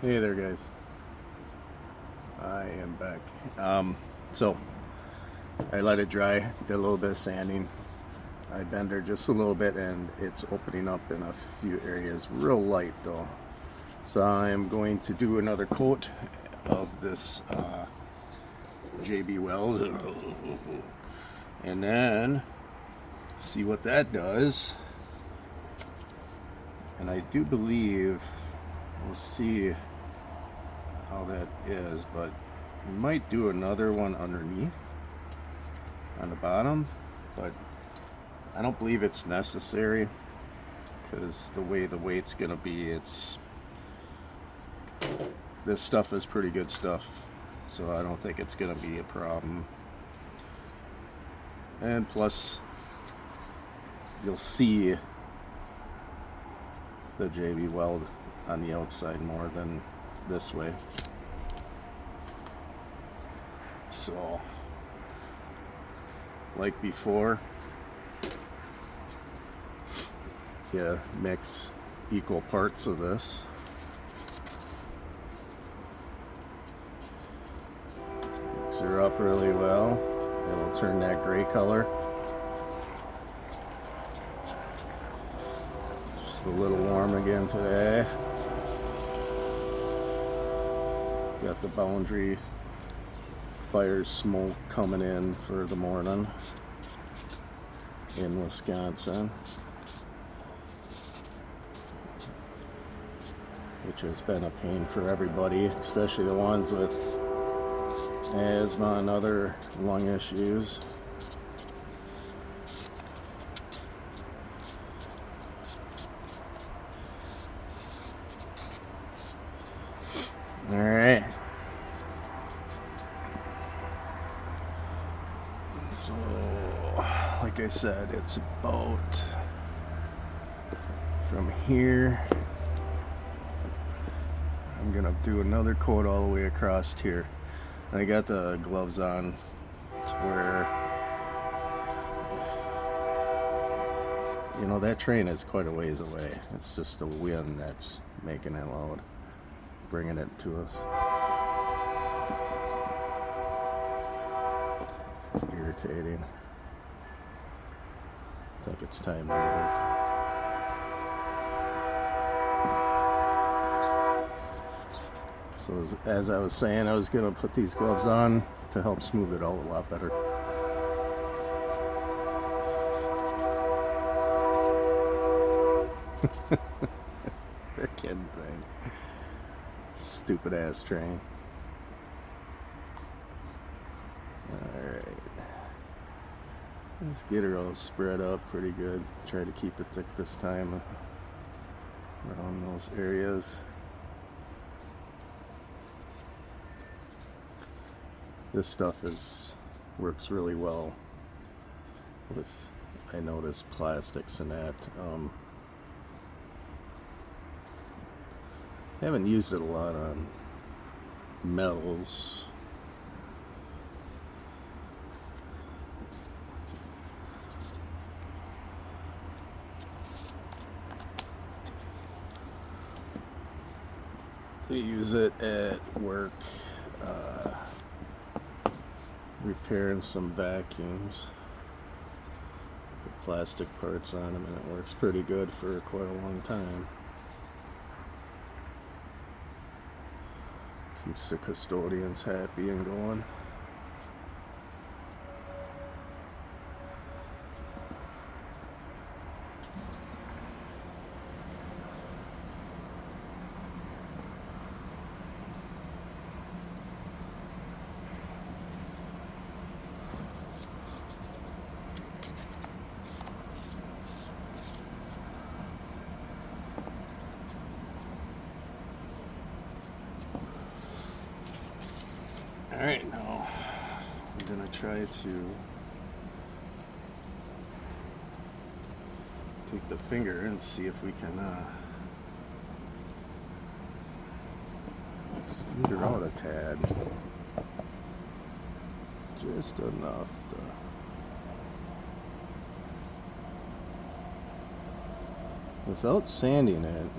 Hey there, guys. I am back. So I let it dry, did a little bit of sanding. I bend her just a little bit, and it's opening up in a few areas, real light though. So I'm going to do another coat of this JB Weld, and then see what that does. And I do believe we'll see how that is, but we might do another one underneath on the bottom, but I don't believe it's necessary because the way the weight's gonna be, this stuff is pretty good stuff, so I don't think it's gonna be a problem. And plus you'll see the JB Weld on the outside more than this way. So like before, yeah, mix equal parts of this. Mix her up really well. It'll turn that gray color. Just a little warm again today. Got the boundary fire smoke coming in for the morning in Wisconsin, which has been a pain for everybody, especially the ones with asthma and other lung issues. All right. So, like I said, it's about from here. I'm gonna do another coat all the way across here. I got the gloves on to where, you know, that train is quite a ways away. It's just the wind that's making it loud, bringing it to us. It's irritating. I think it's time to move. So as I was saying, I was gonna put these gloves on to help smooth it out a lot better. Freaking thing. Stupid ass train. Alright. Let's get her all spread up pretty good. Try to keep it thick this time around those areas. This stuff works really well with, I noticed, plastics and that. I haven't used it a lot on metals. I use it at work, repairing some vacuums. Put plastic parts on them, and it works pretty good for quite a long time. Keeps the custodians happy and going. Alright, now I'm gonna try to take the finger and see if we can smooth her out a tad. Just enough to... Without sanding it,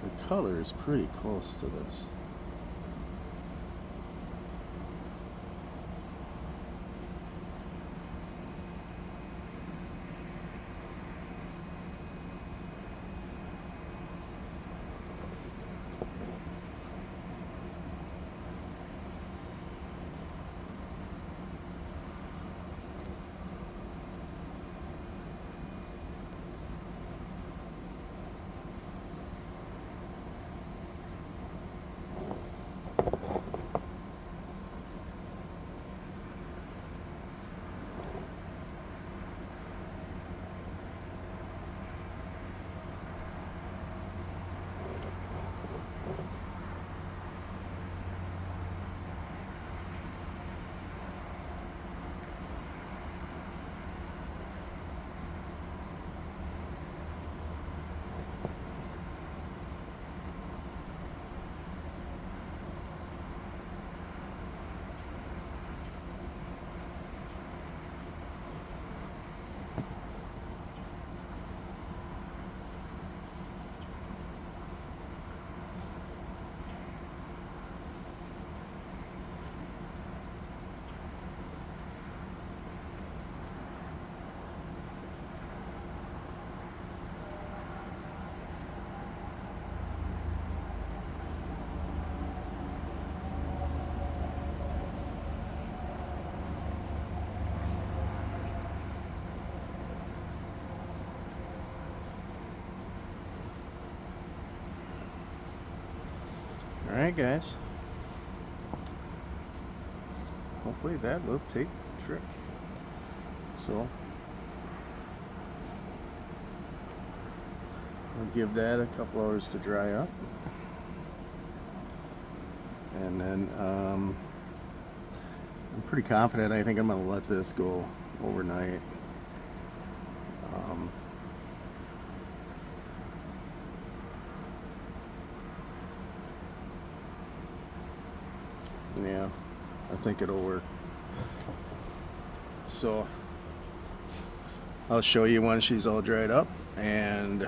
the color is pretty close to this. Alright guys, hopefully that will take the trick. So I'll give that a couple hours to dry up, and then I'm pretty confident. I think I'm gonna let this go overnight. Yeah, I think it'll work. So I'll show you when she's all dried up and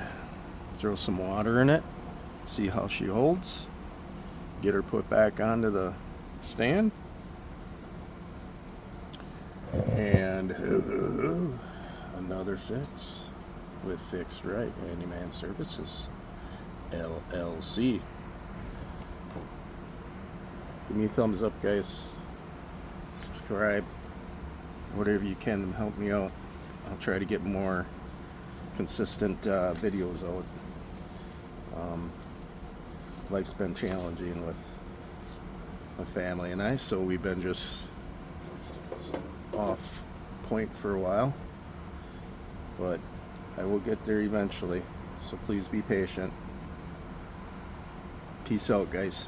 throw some water in it, see how she holds, get her put back onto the stand, and another fix with Fix Right Handyman Services LLC. Give me a thumbs up, guys. Subscribe, whatever you can to help me out. I'll try to get more consistent videos out. Life's been challenging with my family and I, so we've been just off point for a while, but I will get there eventually, so please be patient. Peace out, guys.